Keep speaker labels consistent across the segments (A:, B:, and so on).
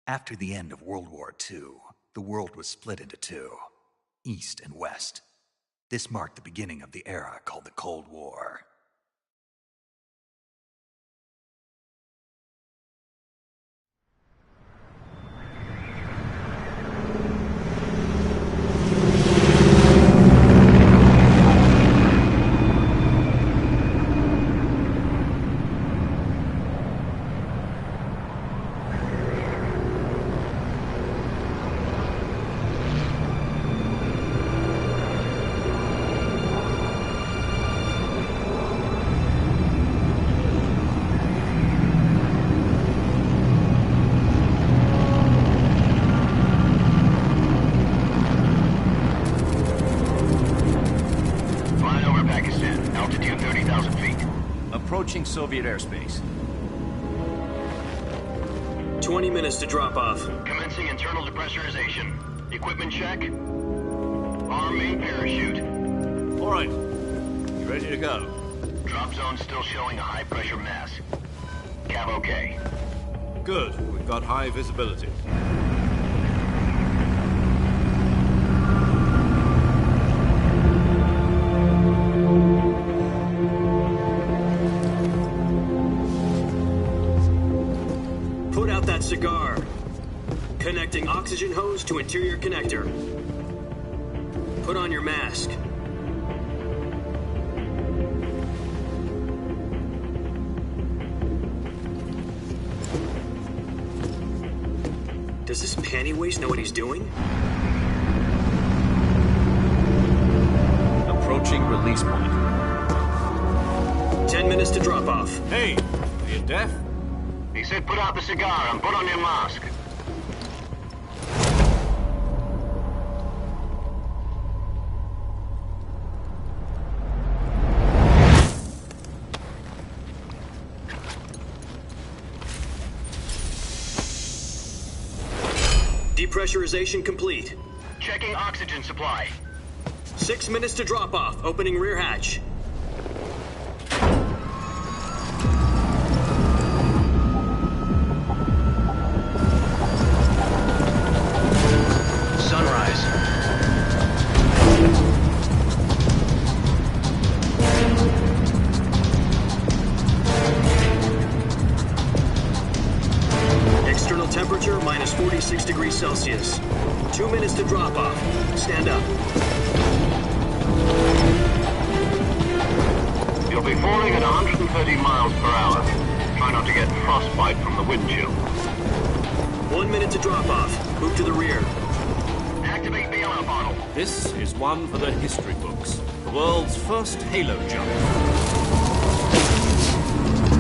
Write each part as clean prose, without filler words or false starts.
A: After the end of World War II, the world was split into two, East and West. This marked the beginning of the era called the Cold War.
B: Approaching Soviet airspace.
C: 20 minutes to drop off.
D: Commencing internal depressurization. Equipment check. Arm main parachute.
B: All right. You ready to go?
D: Drop zone still showing a high pressure mass. Cav okay.
B: Good. We've got high visibility.
C: Cigar. Connecting oxygen hose to interior connector. Put on your mask. Does this panty waste know what he's doing?
B: Approaching release point.
C: 10 minutes to drop off.
B: Hey, are you deaf?
D: He said put out the cigar and put on your mask.
C: Depressurization complete.
D: Checking oxygen supply.
C: 6 minutes to drop off. Opening rear hatch. Temperature minus 46 degrees Celsius. 2 minutes to drop off. Stand up.
D: You'll be falling at 130 miles per hour. Try not to get frostbite from the wind chill.
C: 1 minute to drop off. Move to the rear.
D: Activate the alarm bottle.
B: This is one for the history books. The world's first halo jump.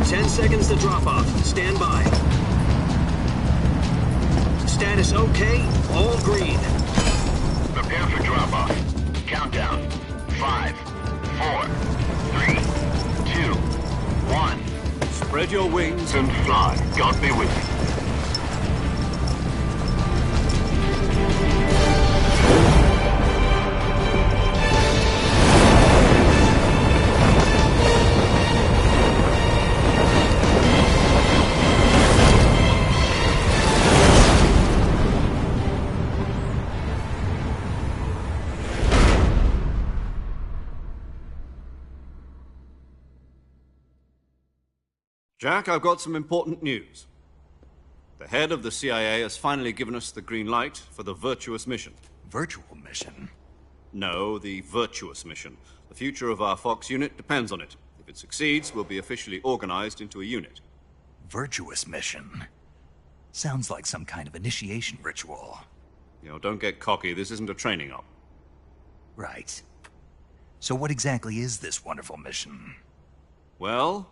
C: 10 seconds to drop off. Stand by. Status okay, all green.
D: Prepare for drop-off. Countdown. 5, 4, 3, 2, 1.
B: Spread your wings
D: And fly. God be with you.
B: Jack, I've got some important news. The head of the CIA has finally given us the green light for the Virtuous mission.
A: Virtual mission?
B: No, the Virtuous mission. The future of our Fox unit depends on it. If it succeeds, we'll be officially organized into a unit.
A: Virtuous mission? Sounds like some kind of initiation ritual.
B: You know, don't get cocky. This isn't a training op.
A: Right. So what exactly is this wonderful mission?
B: Well,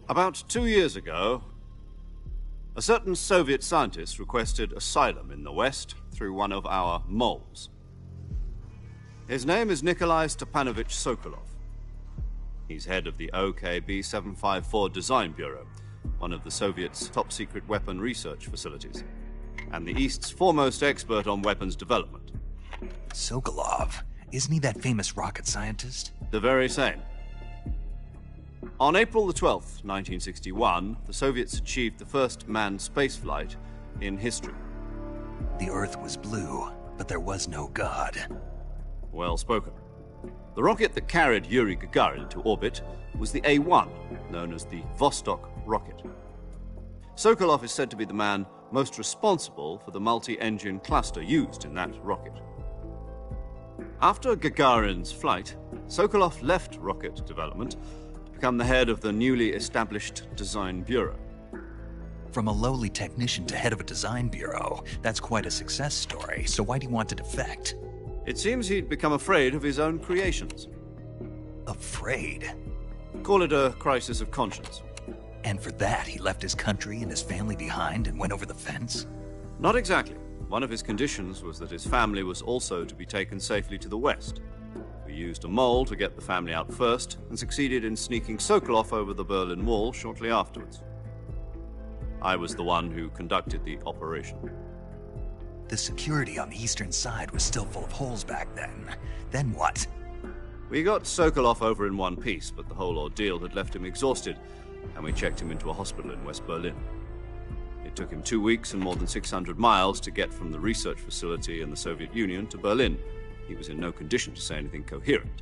B: about 2 years ago, a certain Soviet scientist requested asylum in the West through one of our moles. His name is Nikolai Stepanovich Sokolov. He's head of the OKB-754 Design Bureau, one of the Soviets' top-secret weapon research facilities, and the East's foremost expert on weapons development.
A: Sokolov? Isn't he that famous rocket scientist?
B: The very same. On April the 12th, 1961, the Soviets achieved the first manned spaceflight in history.
A: The Earth was blue, but there was no God.
B: Well spoken. The rocket that carried Yuri Gagarin to orbit was the A-1, known as the Vostok rocket. Sokolov is said to be the man most responsible for the multi-engine cluster used in that rocket. After Gagarin's flight, Sokolov left rocket development to become the head of the newly established Design Bureau.
A: From a lowly technician to head of a design bureau, that's quite a success story, so why'd he want to defect?
B: It seems he'd become afraid of his own creations.
A: Afraid?
B: Call it a crisis of conscience.
A: And for that, he left his country and his family behind and went over the fence?
B: Not exactly. One of his conditions was that his family was also to be taken safely to the west. We used a mole to get the family out first and succeeded in sneaking Sokolov over the Berlin Wall shortly afterwards. I was the one who conducted the operation.
A: The security on the eastern side was still full of holes back then. Then what?
B: We got Sokolov over in one piece, but the whole ordeal had left him exhausted, and we checked him into a hospital in West Berlin. It took him 2 weeks and more than 600 miles to get from the research facility in the Soviet Union to Berlin. He was in no condition to say anything coherent.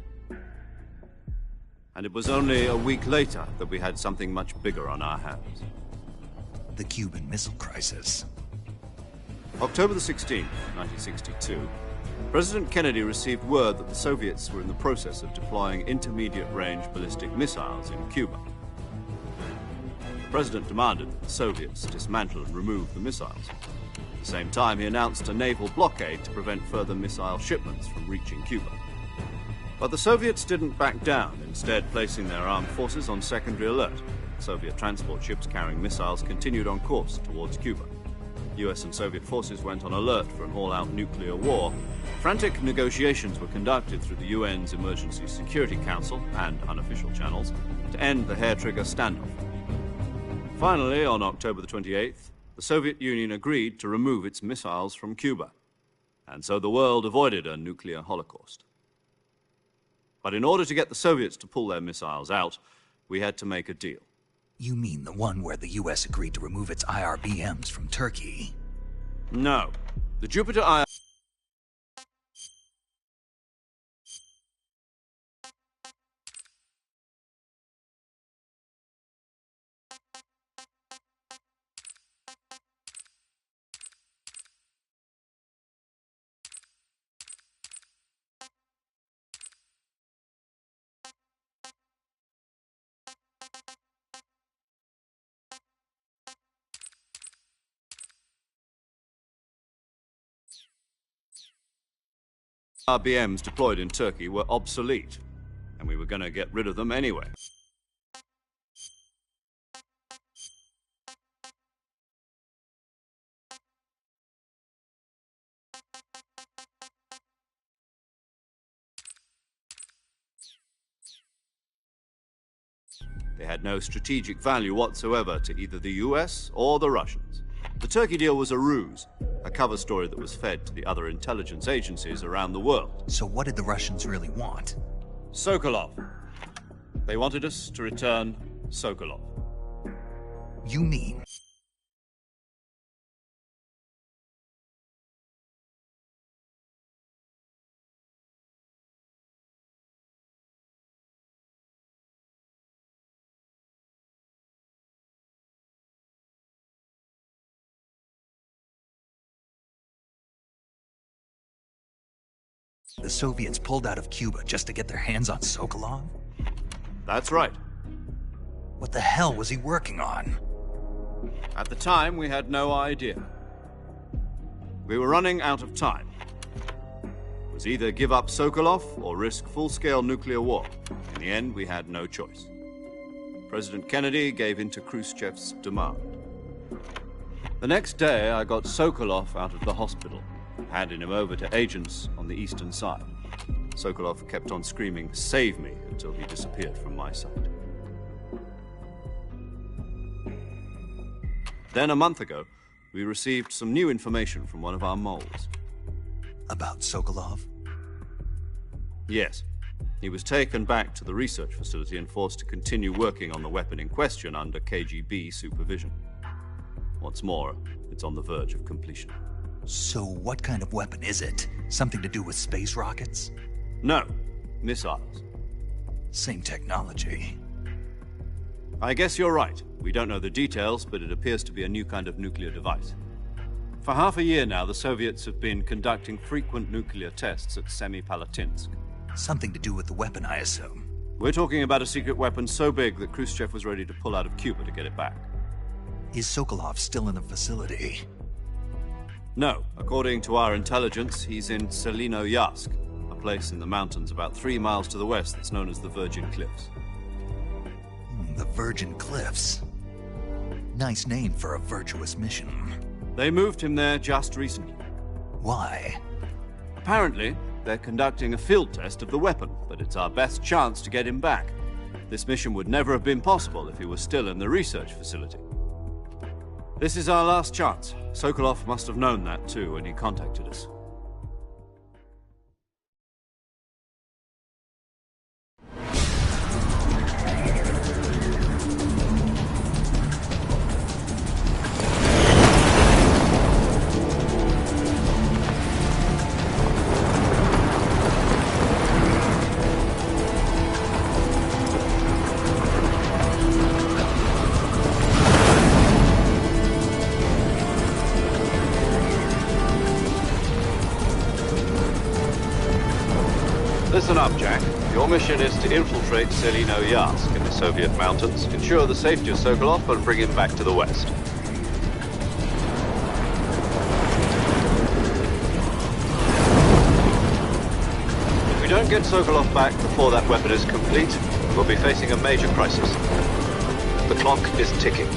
B: And it was only a week later that we had something much bigger on our hands.
A: The Cuban Missile Crisis.
B: October the 16th, 1962, President Kennedy received word that the Soviets were in the process of deploying intermediate-range ballistic missiles in Cuba. The President demanded that the Soviets dismantle and remove the missiles. At the same time, he announced a naval blockade to prevent further missile shipments from reaching Cuba. But the Soviets didn't back down, instead placing their armed forces on secondary alert. Soviet transport ships carrying missiles continued on course towards Cuba. US and Soviet forces went on alert for an all-out nuclear war. Frantic negotiations were conducted through the UN's Emergency Security Council and unofficial channels to end the hair-trigger standoff. Finally, on October the 28th, the Soviet Union agreed to remove its missiles from Cuba, and so the world avoided a nuclear holocaust. But in order to get the Soviets to pull their missiles out, we had to make a deal.
A: You mean the one where the US agreed to remove its IRBMs from Turkey?
B: No. The Jupiter IR... IRBMs deployed in Turkey were obsolete, and we were going to get rid of them anyway. They had no strategic value whatsoever to either the US or the Russians. The Turkey deal was a ruse, a cover story that was fed to the other intelligence agencies around the world.
A: So what did the Russians really want?
B: Sokolov. They wanted us to return Sokolov.
A: You mean? The Soviets pulled out of Cuba just to get their hands on Sokolov?
B: That's right.
A: What the hell was he working on?
B: At the time, we had no idea. We were running out of time. It was either give up Sokolov or risk full-scale nuclear war. In the end, we had no choice. President Kennedy gave in to Khrushchev's demand. The next day, I got Sokolov out of the hospital, handing him over to agents on the eastern side. Sokolov kept on screaming, "Save me," until he disappeared from my sight. Then, a month ago, we received some new information from one of our moles.
A: About Sokolov?
B: Yes. He was taken back to the research facility and forced to continue working on the weapon in question under KGB supervision. What's more, it's on the verge of completion.
A: So what kind of weapon is it? Something to do with space rockets?
B: No, missiles.
A: Same technology.
B: I guess you're right. We don't know the details, but it appears to be a new kind of nuclear device. For half a year now, the Soviets have been conducting frequent nuclear tests at Semipalatinsk.
A: Something to do with the weapon, I assume.
B: We're talking about a secret weapon so big that Khrushchev was ready to pull out of Cuba to get it back.
A: Is Sokolov still in the facility?
B: No. According to our intelligence, he's in Selino-Yarsk, a place in the mountains about 3 miles to the west that's known as the Virgin Cliffs.
A: The Virgin Cliffs. Nice name for a virtuous mission.
B: They moved him there just recently.
A: Why?
B: Apparently, they're conducting a field test of the weapon, but it's our best chance to get him back. This mission would never have been possible if he was still in the research facility. This is our last chance. Sokolov must have known that too when he contacted us. Listen up, Jack. Your mission is to infiltrate Selino-Yarsk in the Soviet mountains, ensure the safety of Sokolov, and bring him back to the West. If we don't get Sokolov back before that weapon is complete, we'll be facing a major crisis. The clock is ticking.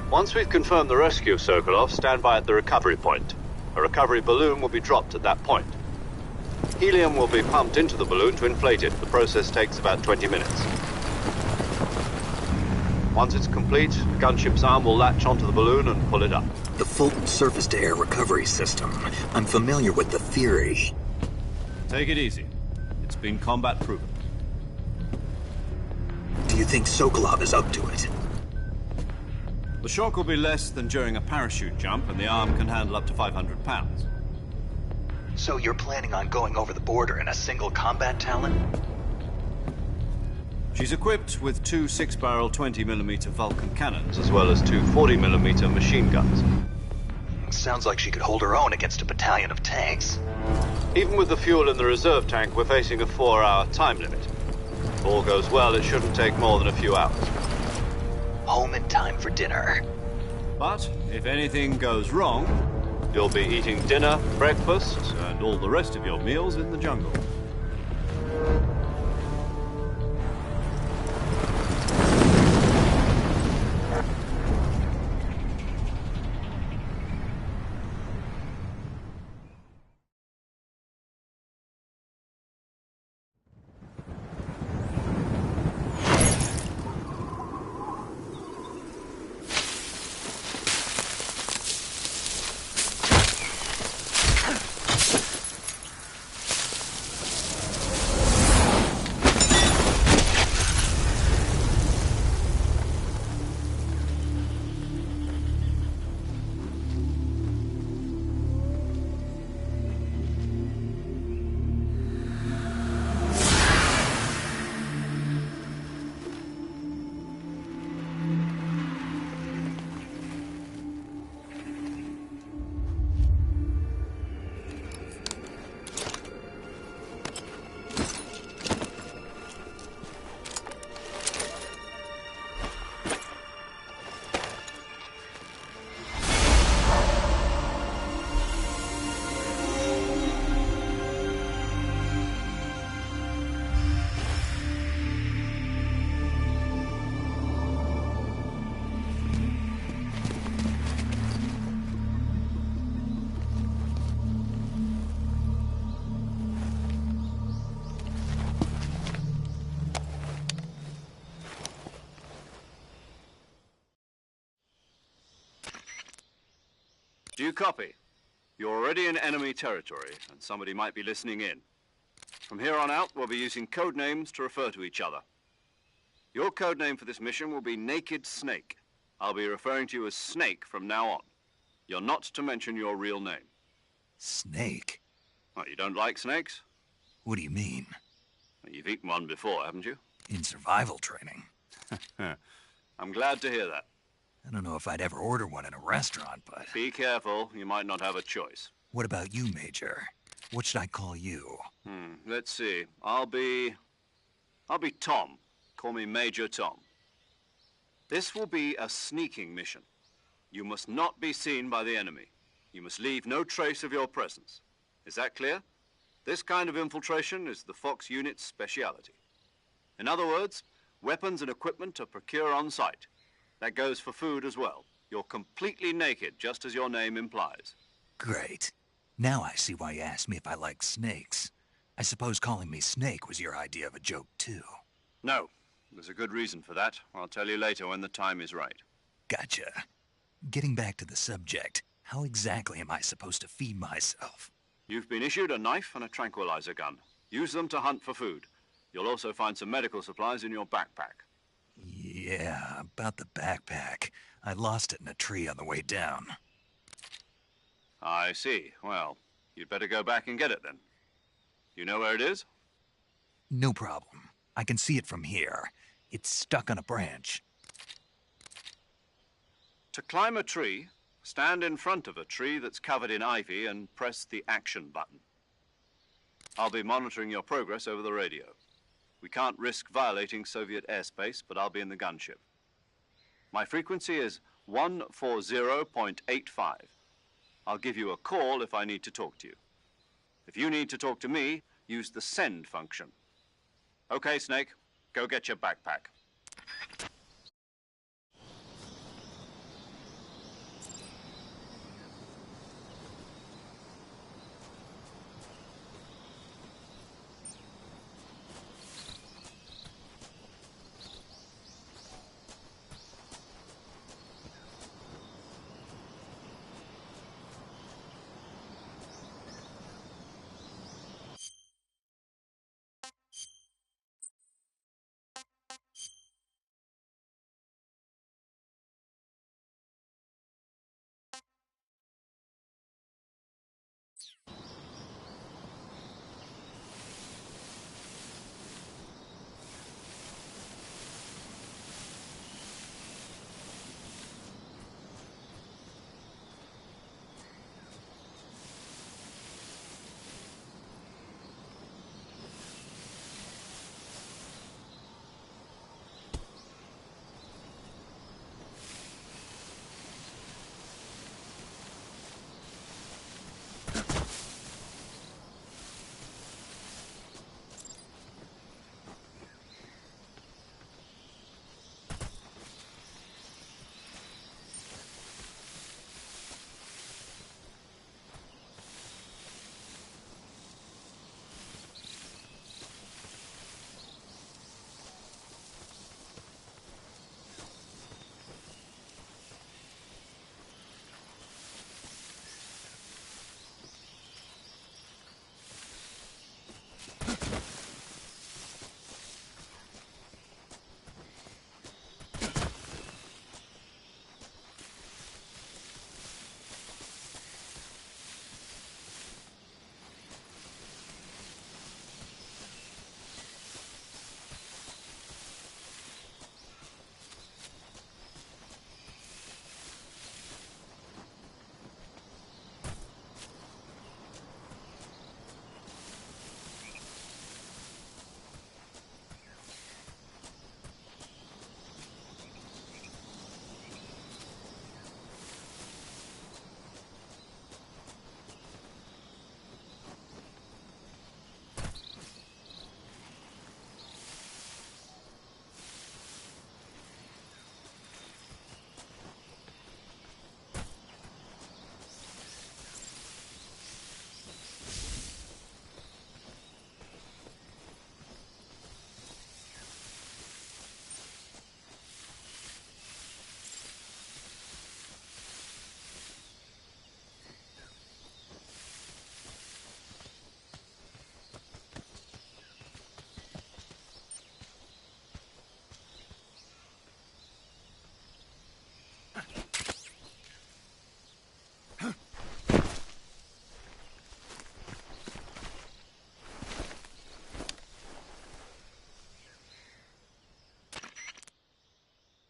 B: Once we've confirmed the rescue of Sokolov, stand by at the recovery point. A recovery balloon will be dropped at that point. Helium will be pumped into the balloon to inflate it. The process takes about 20 minutes. Once it's complete, the gunship's arm will latch onto the balloon and pull it up.
A: The Fulton surface-to-air recovery system. I'm familiar with the theory.
B: Take it easy. It's been combat-proven.
A: Do you think Sokolov is up to it?
B: The shock will be less than during a parachute jump, and the arm can handle up to 500 pounds.
A: So you're planning on going over the border in a single combat Talon?
B: She's equipped with 2 6-barrel 20mm Vulcan cannons, as well as 2 40mm machine guns.
A: Sounds like she could hold her own against a battalion of tanks.
B: Even with the fuel in the reserve tank, we're facing a 4-hour time limit. If all goes well, it shouldn't take more than a few hours.
A: Home in time for dinner.
B: But if anything goes wrong, you'll be eating dinner, breakfast, and all the rest of your meals in the jungle. you copy? You're already in enemy territory, and somebody might be listening in. From here on out, we'll be using code names to refer to each other. Your code name for this mission will be Naked Snake. I'll be referring to you as Snake from now on. You're not to mention your real name.
A: Snake?
B: What, you don't like snakes?
A: What do you mean?
B: Well, you've eaten one before, haven't you?
A: In survival training.
B: I'm glad to hear that.
A: I don't know if I'd ever order one in a restaurant, but...
B: Be careful, you might not have a choice.
A: What about you, Major? What should I call you?
B: Let's see. I'll be Tom. Call me Major Tom. This will be a sneaking mission. You must not be seen by the enemy. You must leave no trace of your presence. Is that clear? This kind of infiltration is the Fox unit's speciality. In other words, weapons and equipment are procured on site. That goes for food as well. You're completely naked, just as your name implies.
A: Great. Now I see why you asked me if I like snakes. I suppose calling me Snake was your idea of a joke, too.
B: No. There's a good reason for that. I'll tell you later when the time is right.
A: Gotcha. Getting back to the subject, how exactly am I supposed to feed myself?
B: You've been issued a knife and a tranquilizer gun. Use them to hunt for food. You'll also find some medical supplies in your backpack.
A: Yeah, about the backpack. I lost it in a tree on the way down.
B: I see. Well, you'd better go back and get it then. You know where it is?
A: No problem. I can see it from here. It's stuck on a branch.
B: To climb a tree, stand in front of a tree that's covered in ivy and press the action button. I'll be monitoring your progress over the radio. We can't risk violating Soviet airspace, but I'll be in the gunship. My frequency is 140.85. I'll give you a call if I need to talk to you. If you need to talk to me, use the send function. Okay, Snake, go get your backpack.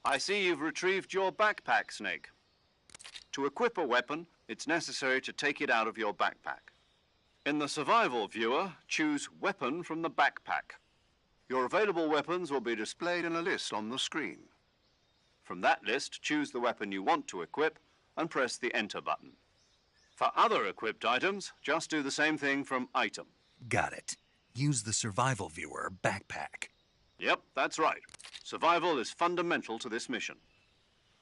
B: I see you've retrieved your backpack, Snake. To equip a weapon, it's necessary to take it out of your backpack. In the survival viewer, choose Weapon from the backpack. Your available weapons will be displayed in a list on the screen. From that list, choose the weapon you want to equip and press the Enter button. For other equipped items, just do the same thing from Item.
A: Got it. Use the survival viewer backpack.
B: Yep, that's right. Survival is fundamental to this mission.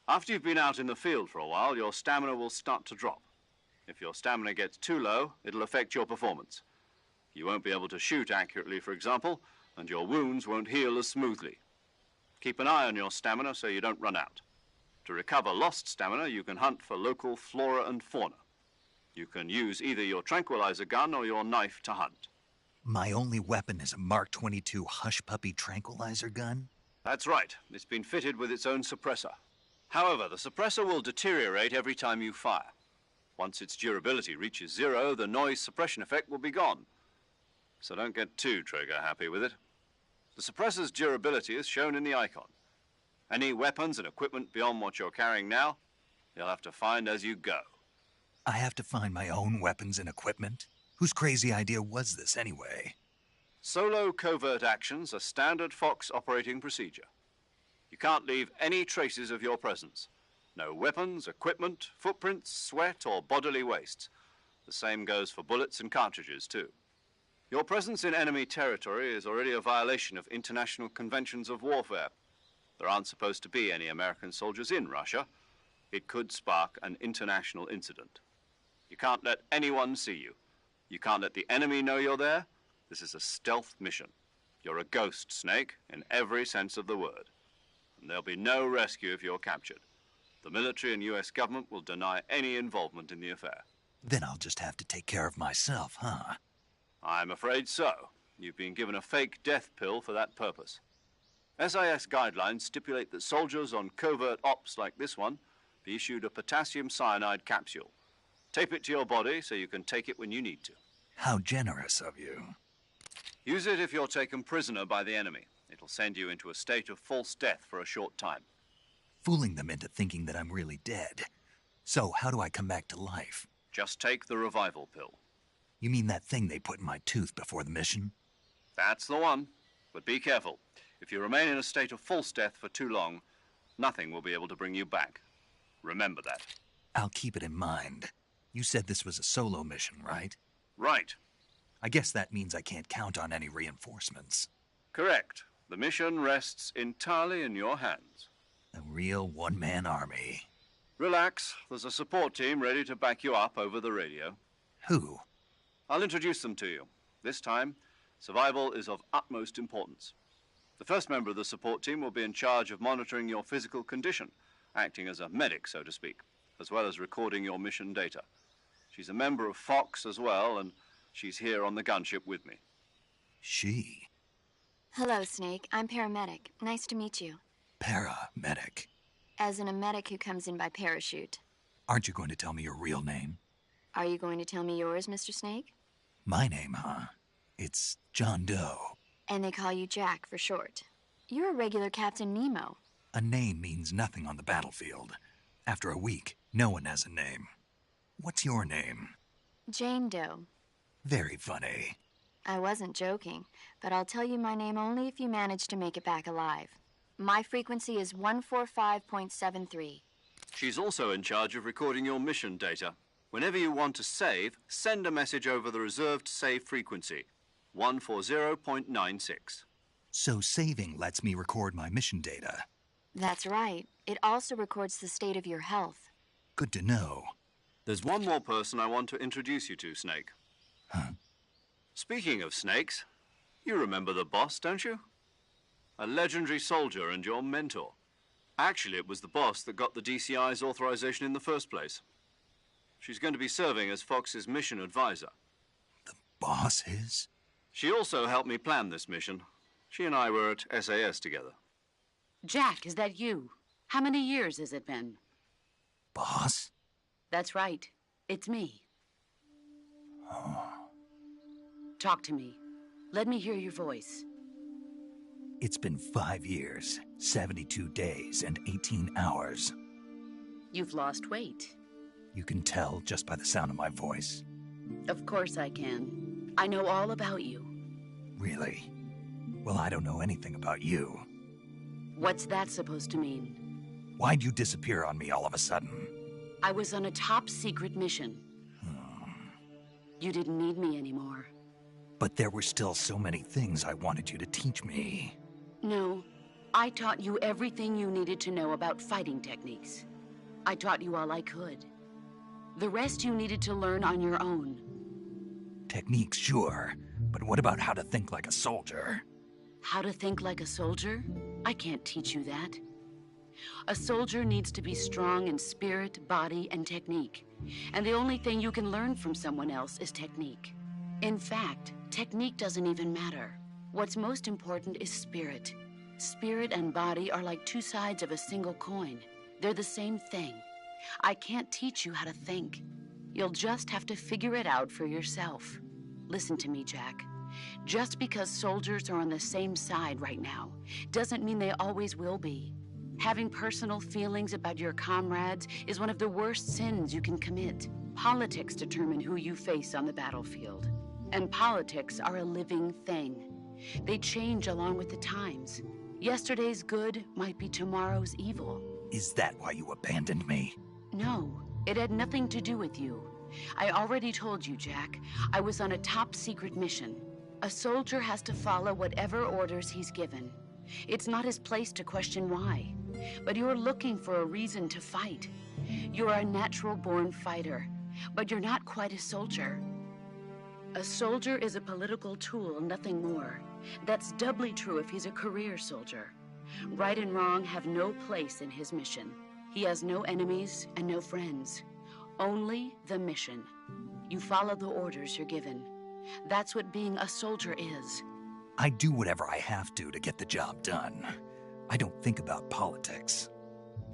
B: After you've been out in the field for a while, your stamina will start to drop. If your stamina gets too low, it'll affect your performance. You won't be able to shoot accurately, for example, and your wounds won't heal as smoothly. Keep an eye on your stamina so you don't run out. To recover lost stamina, you can hunt for local flora and fauna. You can use either your tranquilizer gun or your knife to hunt.
A: My only weapon is a Mark 22 Hush Puppy tranquilizer gun?
B: That's right. It's been fitted with its own suppressor. However, the suppressor will deteriorate every time you fire. Once its durability reaches 0, the noise suppression effect will be gone. So don't get too trigger happy with it. The suppressor's durability is shown in the icon. Any weapons and equipment beyond what you're carrying now, you'll have to find as you go.
A: I have to find my own weapons and equipment? Whose crazy idea was this anyway?
B: Solo covert actions are standard Fox operating procedure. You can't leave any traces of your presence. No weapons, equipment, footprints, sweat, or bodily wastes. The same goes for bullets and cartridges, too. Your presence in enemy territory is already a violation of international conventions of warfare. There aren't supposed to be any American soldiers in Russia. It could spark an international incident. You can't let anyone see you. You can't let the enemy know you're there. This is a stealth mission. You're a ghost, Snake, in every sense of the word. And there'll be no rescue if you're captured. The military and U.S. government will deny any involvement in the affair.
A: Then I'll just have to take care of myself, huh?
B: I'm afraid so. You've been given a fake death pill for that purpose. SIS guidelines stipulate that soldiers on covert ops like this one be issued a potassium cyanide capsule. Tape it to your body so you can take it when you need to.
A: How generous of you.
B: Use it if you're taken prisoner by the enemy. It'll send you into a state of false death for a short time.
A: Fooling them into thinking that I'm really dead. So how do I come back to life?
B: Just take the revival pill.
A: You mean that thing they put in my tooth before the mission?
B: That's the one. But be careful. If you remain in a state of false death for too long, nothing will be able to bring you back. Remember that.
A: I'll keep it in mind. You said this was a solo mission, right?
B: Right.
A: I guess that means I can't count on any reinforcements.
B: Correct. The mission rests entirely in your hands.
A: A real one-man army.
B: Relax. There's a support team ready to back you up over the radio.
A: Who?
B: I'll introduce them to you. This time, survival is of utmost importance. The first member of the support team will be in charge of monitoring your physical condition, acting as a medic, so to speak, as well as recording your mission data. She's a member of Fox as well, and she's here on the gunship with me.
A: She?
E: Hello, Snake. I'm paramedic. Nice to meet you.
A: Paramedic.
E: As in a medic who comes in by parachute.
A: Aren't you going to tell me your real name?
E: Are you going to tell me yours, Mr. Snake?
A: My name, huh? It's John Doe.
E: And they call you Jack for short. You're a regular Captain Nemo.
A: A name means nothing on the battlefield. After a week, no one has a name. What's your name?
E: Jane Doe.
A: Very funny.
E: I wasn't joking, but I'll tell you my name only if you manage to make it back alive. My frequency is 145.73.
B: She's also in charge of recording your mission data. Whenever you want to save, send a message over the reserved save frequency, 140.96.
A: So saving lets me record my mission data.
E: That's right. It also records the state of your health.
A: Good to know.
B: There's one more person I want to introduce you to, Snake.
A: Huh?
B: Speaking of snakes, you remember the boss, don't you? A legendary soldier and your mentor. Actually, it was the boss that got the DCI's authorization in the first place. She's going to be serving as Fox's mission advisor.
A: The boss is?
B: She also helped me plan this mission. She and I were at SAS together.
F: Jack, is that you? How many years has it been?
A: Boss?
F: That's right. It's me.
A: Oh.
F: Talk to me. Let me hear your voice.
A: It's been 5 years, 72 days, and 18 hours.
F: You've lost weight.
A: You can tell just by the sound of my voice.
F: Of course I can. I know all about you.
A: Really? Well, I don't know anything about you.
F: What's that supposed to mean?
A: Why'd you disappear on me all of a sudden?
F: I was on a top-secret mission. You didn't need me anymore.
A: But there were still so many things I wanted you to teach me.
F: No, I taught you everything you needed to know about fighting techniques. I taught you all I could. The rest you needed to learn on your own.
A: Techniques, sure. But what about how to think like a soldier?
F: How to think like a soldier? I can't teach you that. A soldier needs to be strong in spirit, body, and technique. And the only thing you can learn from someone else is technique. In fact, technique doesn't even matter. What's most important is spirit. Spirit and body are like two sides of a single coin. They're the same thing. I can't teach you how to think. You'll just have to figure it out for yourself. Listen to me, Jack. Just because soldiers are on the same side right now doesn't mean they always will be. Having personal feelings about your comrades is one of the worst sins you can commit. Politics determine who you face on the battlefield. And politics are a living thing. They change along with the times. Yesterday's good might be tomorrow's evil.
A: Is that why you abandoned me?
F: No, it had nothing to do with you. I already told you, Jack. I was on a top-secret mission. A soldier has to follow whatever orders he's given. It's not his place to question why. But you're looking for a reason to fight. You're a natural-born fighter, but you're not quite a soldier. A soldier is a political tool, nothing more. That's doubly true if he's a career soldier. Right and wrong have no place in his mission. He has no enemies and no friends. Only the mission. You follow the orders you're given. That's what being a soldier is.
A: I do whatever I have to get the job done. I don't think about politics.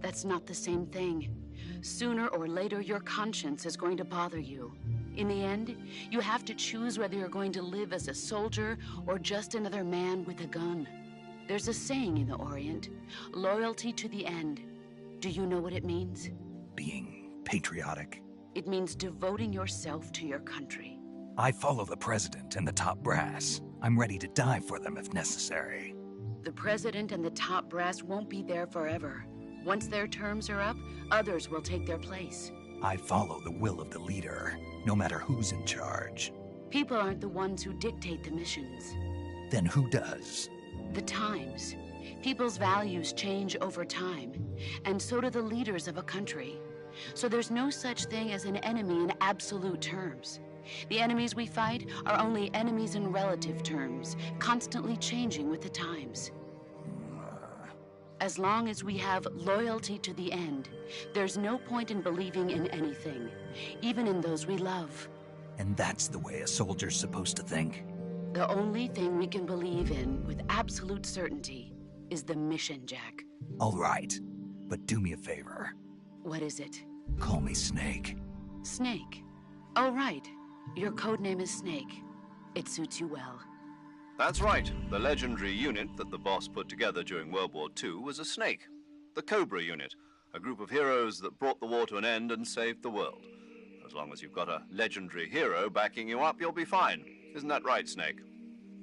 F: That's not the same thing. Sooner or later, your conscience is going to bother you. In the end, you have to choose whether you're going to live as a soldier or just another man with a gun. There's a saying in the Orient, loyalty to the end. Do you know what it means?
A: Being patriotic.
F: It means devoting yourself to your country.
A: I follow the president and the top brass. I'm ready to die for them if necessary.
F: The president and the top brass won't be there forever. Once their terms are up, others will take their place.
A: I follow the will of the leader, no matter who's in charge.
F: People aren't the ones who dictate the missions.
A: Then who does?
F: The times. People's values change over time, and so do the leaders of a country. So there's no such thing as an enemy in absolute terms. The enemies we fight are only enemies in relative terms, constantly changing with the times. As long as we have loyalty to the end, there's no point in believing in anything, even in those we love.
A: And that's the way a soldier's supposed to think?
F: The only thing we can believe in with absolute certainty is the mission, Jack.
A: All right, but do me a favor.
F: What is it?
A: Call me Snake.
F: Snake. Oh, right. Your codename is Snake. It suits you well.
B: That's right. The legendary unit that the boss put together during World War II was a snake. The Cobra unit, a group of heroes that brought the war to an end and saved the world. As long as you've got a legendary hero backing you up, you'll be fine. Isn't that right, Snake?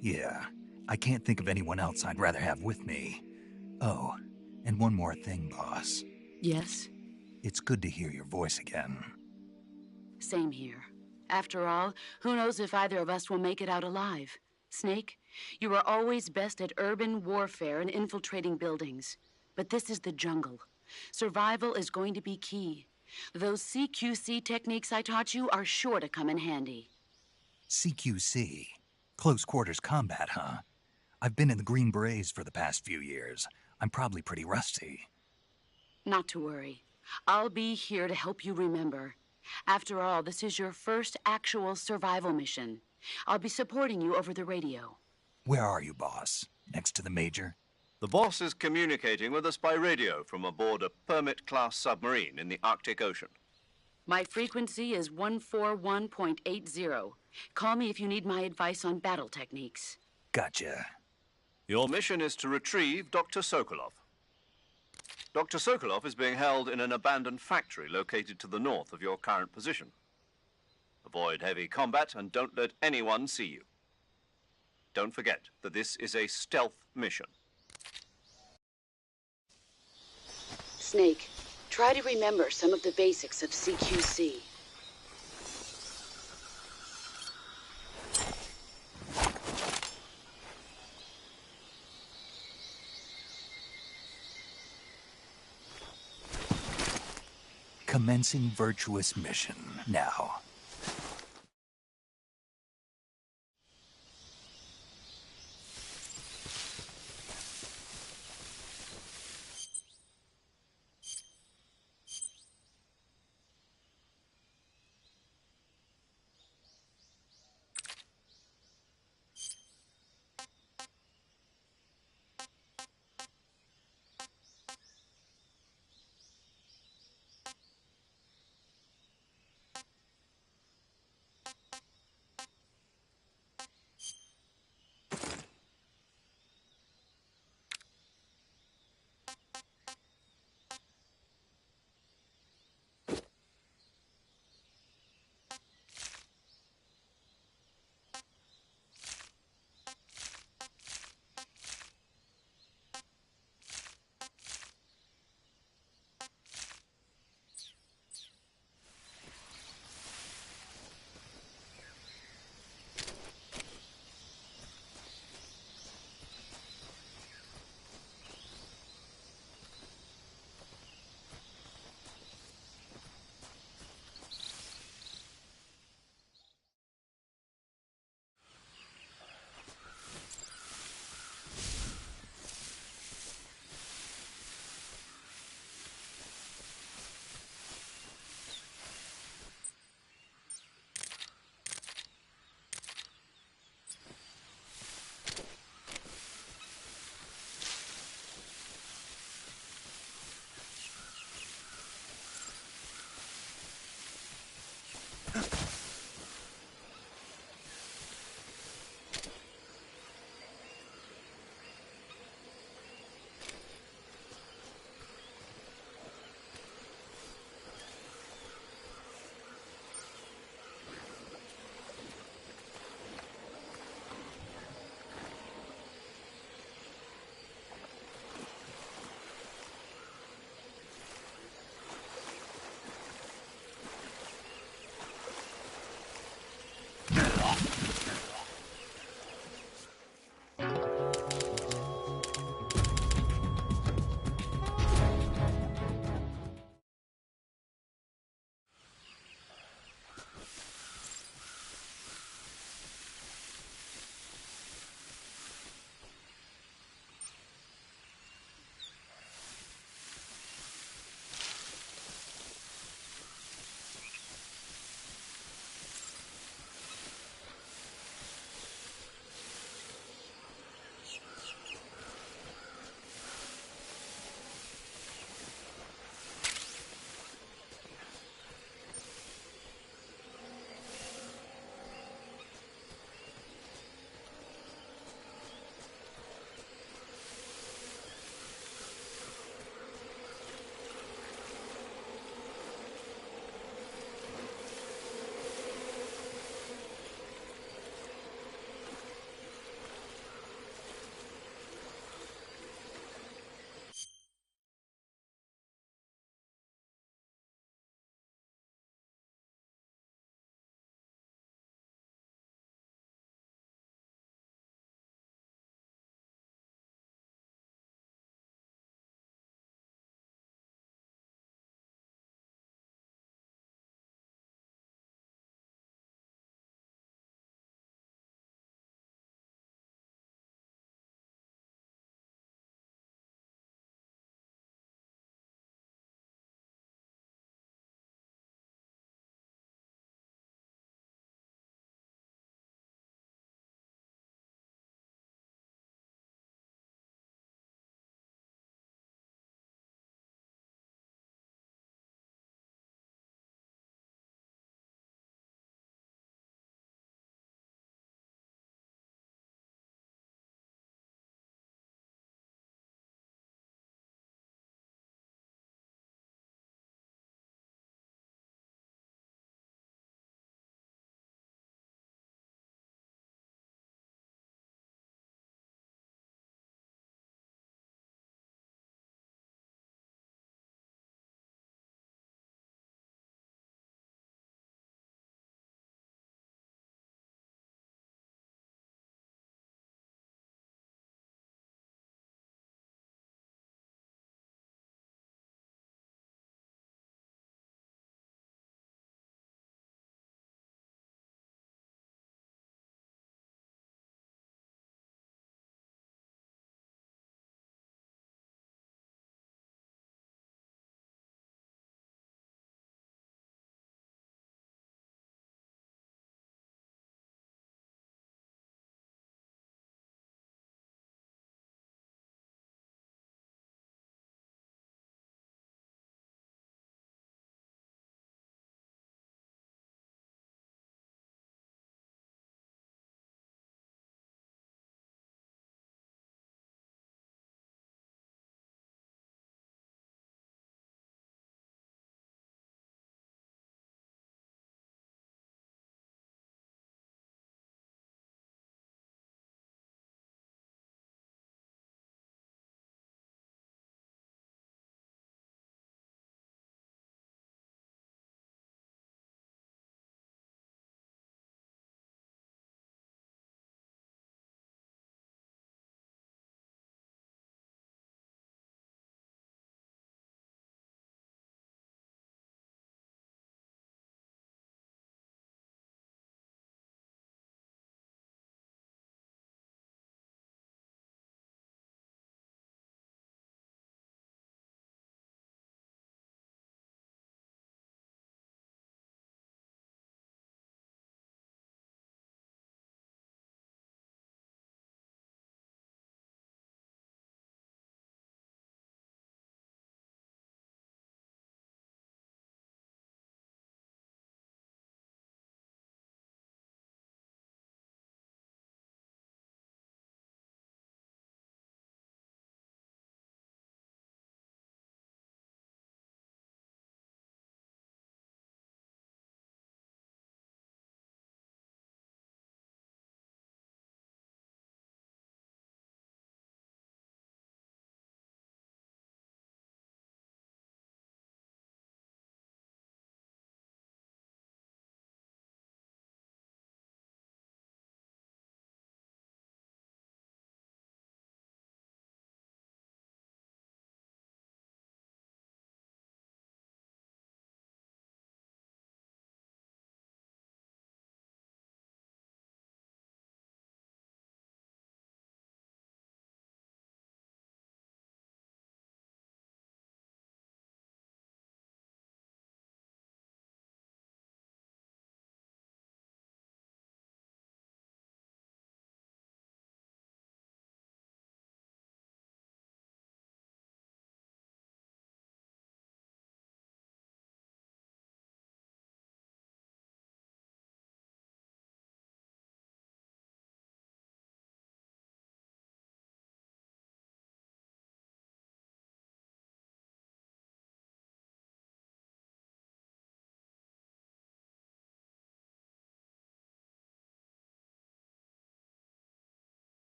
A: Yeah. I can't think of anyone else I'd rather have with me. Oh, and one more thing, boss.
F: Yes?
A: It's good to hear your voice again.
F: Same here. After all, who knows if either of us will make it out alive? Snake, you are always best at urban warfare and infiltrating buildings. But this is the jungle. Survival is going to be key. Those CQC techniques I taught you are sure to come in handy.
A: CQC? Close quarters combat, huh? I've been in the Green Berets for the past few years. I'm probably pretty rusty.
F: Not to worry. I'll be here to help you remember. After all, this is your first actual survival mission. I'll be supporting you over the radio.
A: Where are you, boss? Next to the Major?
B: The boss is communicating with us by radio from aboard a Permit-class submarine in the Arctic Ocean.
F: My frequency is 141.80. Call me if you need my advice on battle techniques.
A: Gotcha.
B: Your mission is to retrieve Dr. Sokolov. Dr. Sokolov is being held in an abandoned factory located to the north of your current position. Avoid heavy combat and don't let anyone see you. Don't forget that this is a stealth mission.
F: Snake, try to remember some of the basics of CQC.
A: Commencing virtuous mission now.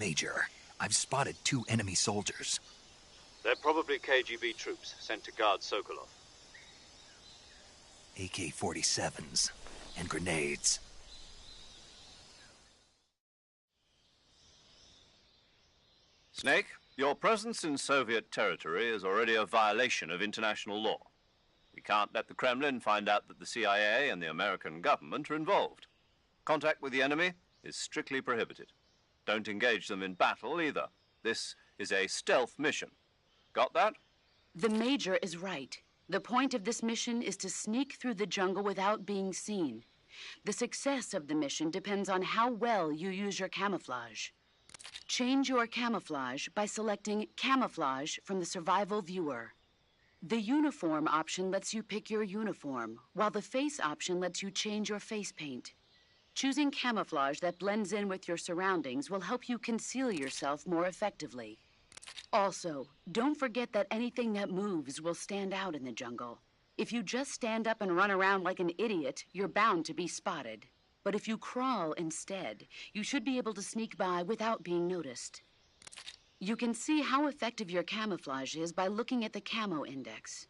A: Major, I've spotted 2 enemy soldiers.
B: They're probably KGB troops sent to guard Sokolov.
A: AK-47s and grenades.
B: Snake, your presence in Soviet territory is already a violation of international law. We can't let the Kremlin find out that the CIA and the American government are involved. Contact with the enemy is strictly prohibited. Don't engage them in battle either. This is a stealth mission. Got that?
F: The Major is right. The point of this mission is to sneak through the jungle without being seen. The success of the mission depends on how well you use your camouflage. Change your camouflage by selecting Camouflage from the Survival Viewer. The Uniform option lets you pick your uniform, while the Face option lets you change your face paint. Choosing camouflage that blends in with your surroundings will help you conceal yourself more effectively. Also, don't forget that anything that moves will stand out in the jungle. If you just stand up and run around like an idiot, you're bound to be spotted. But if you crawl instead, you should be able to sneak by without being noticed. You can see how effective your camouflage is by looking at the Camo Index.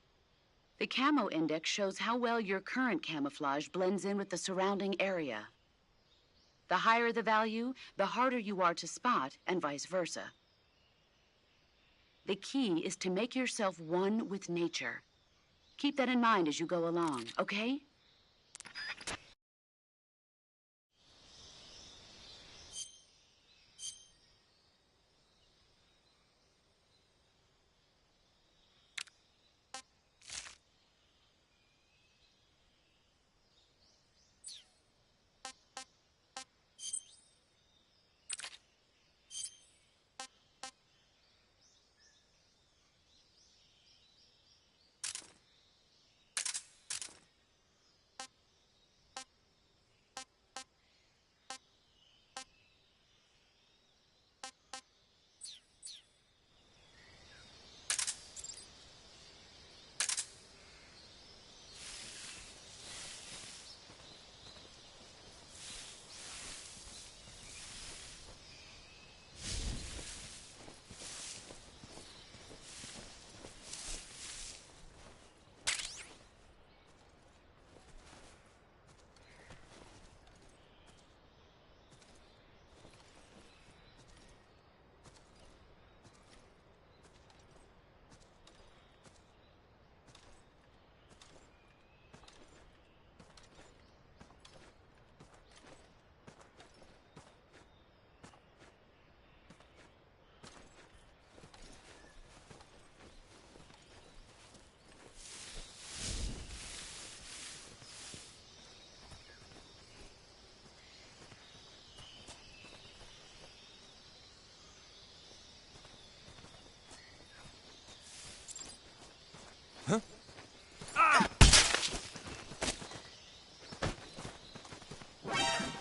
F: The Camo Index shows how well your current camouflage blends in with the surrounding area. The higher the value, the harder you are to spot, and vice versa. The key is to make yourself one with nature. Keep that in mind as you go along, okay?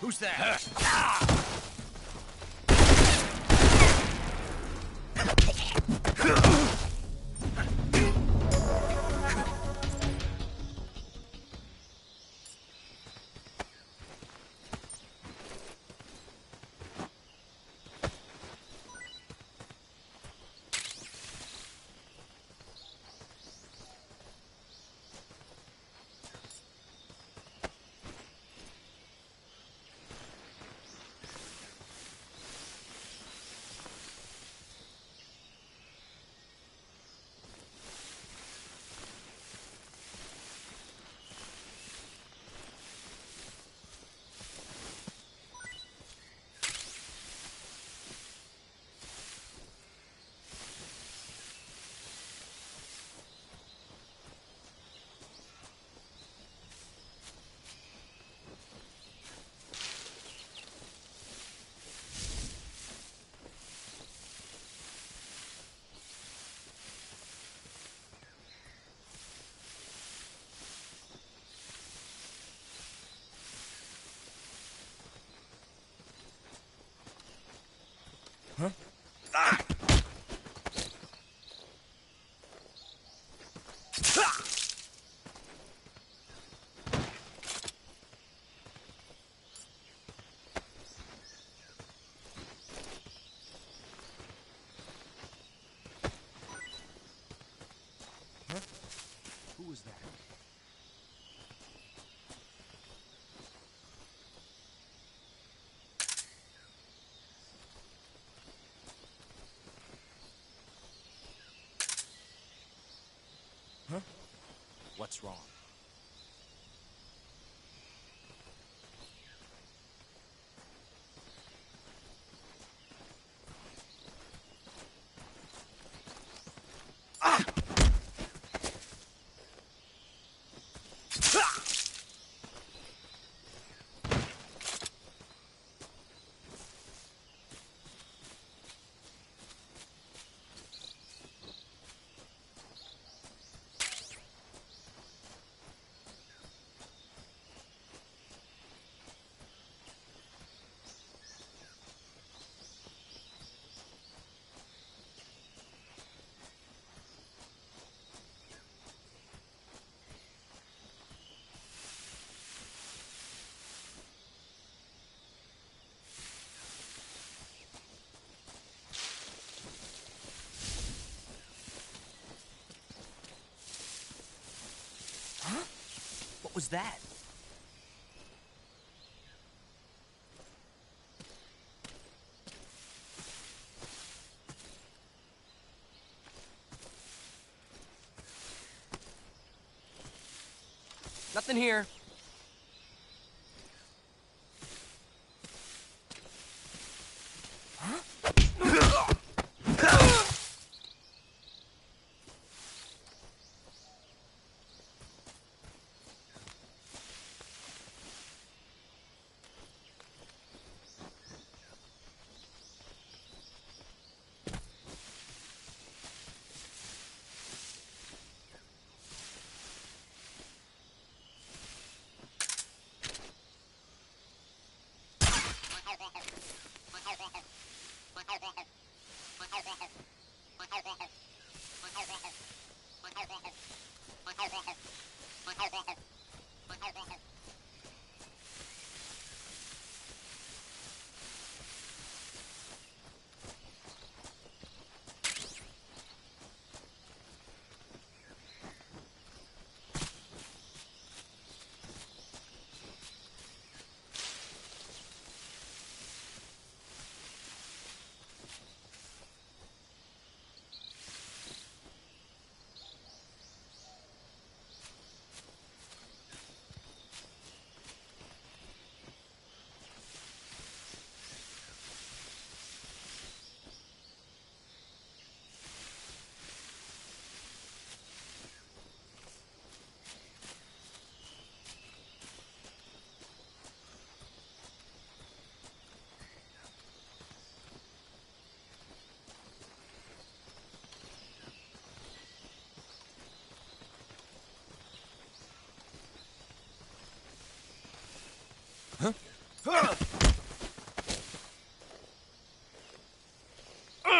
A: Who's there? Huh? Ah!
G: Huh? What's wrong? What was that? Nothing here.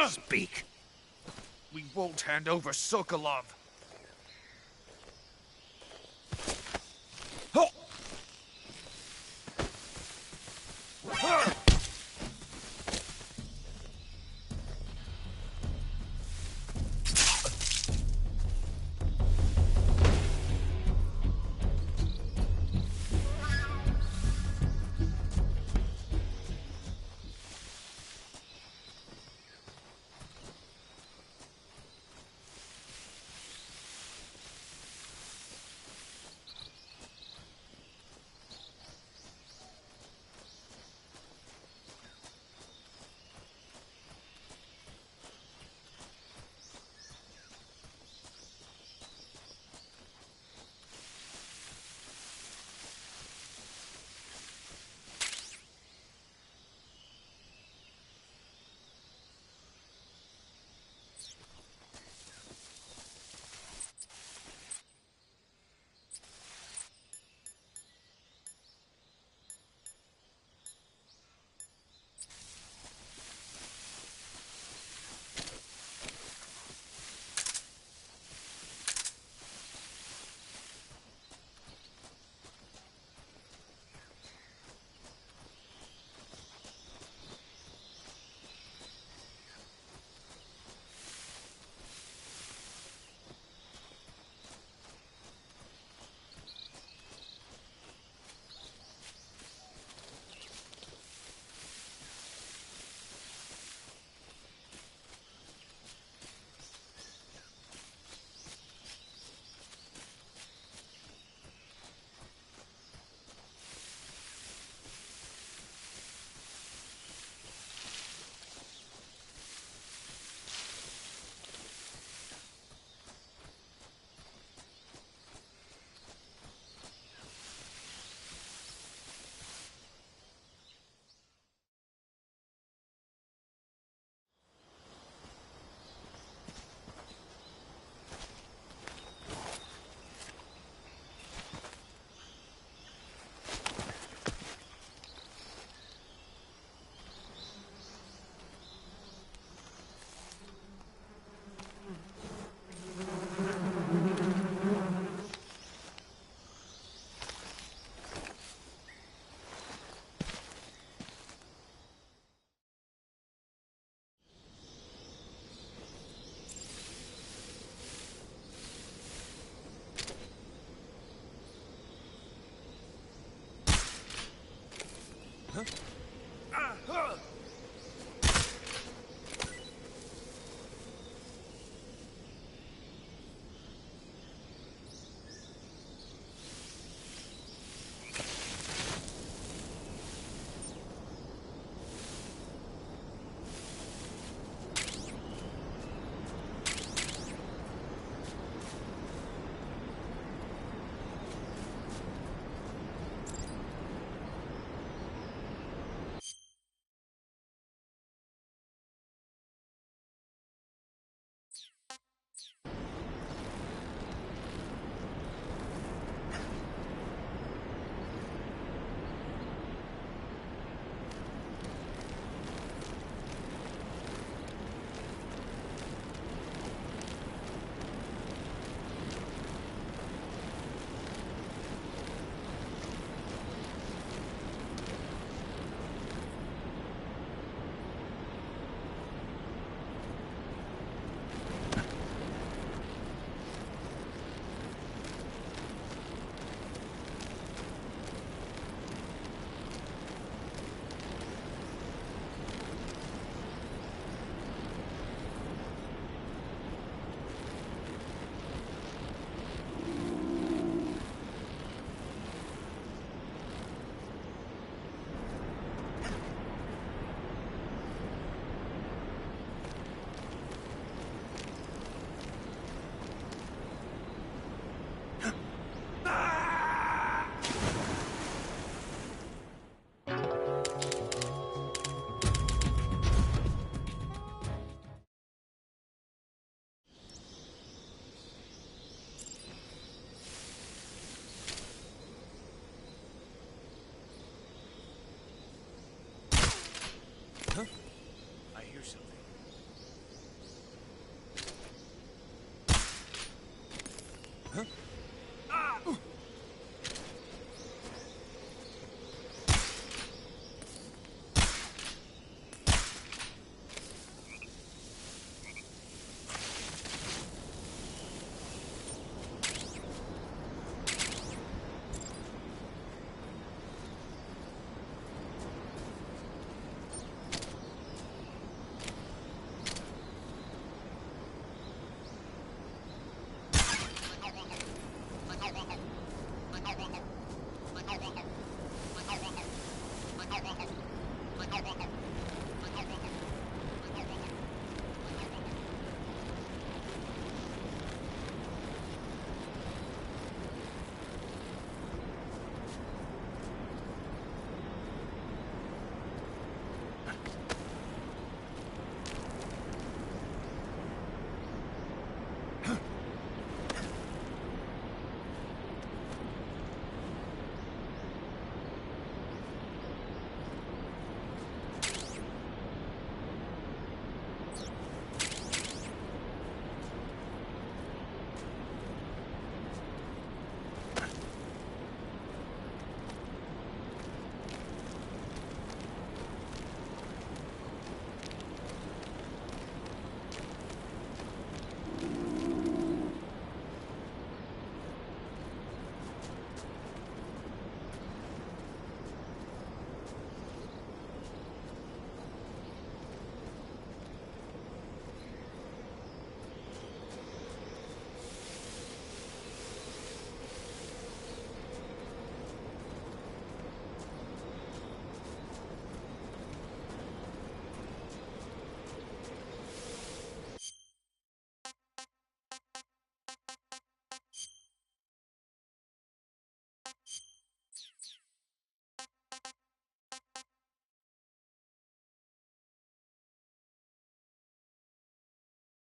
A: Speak.
H: We won't hand over Sokolov.
G: Huh?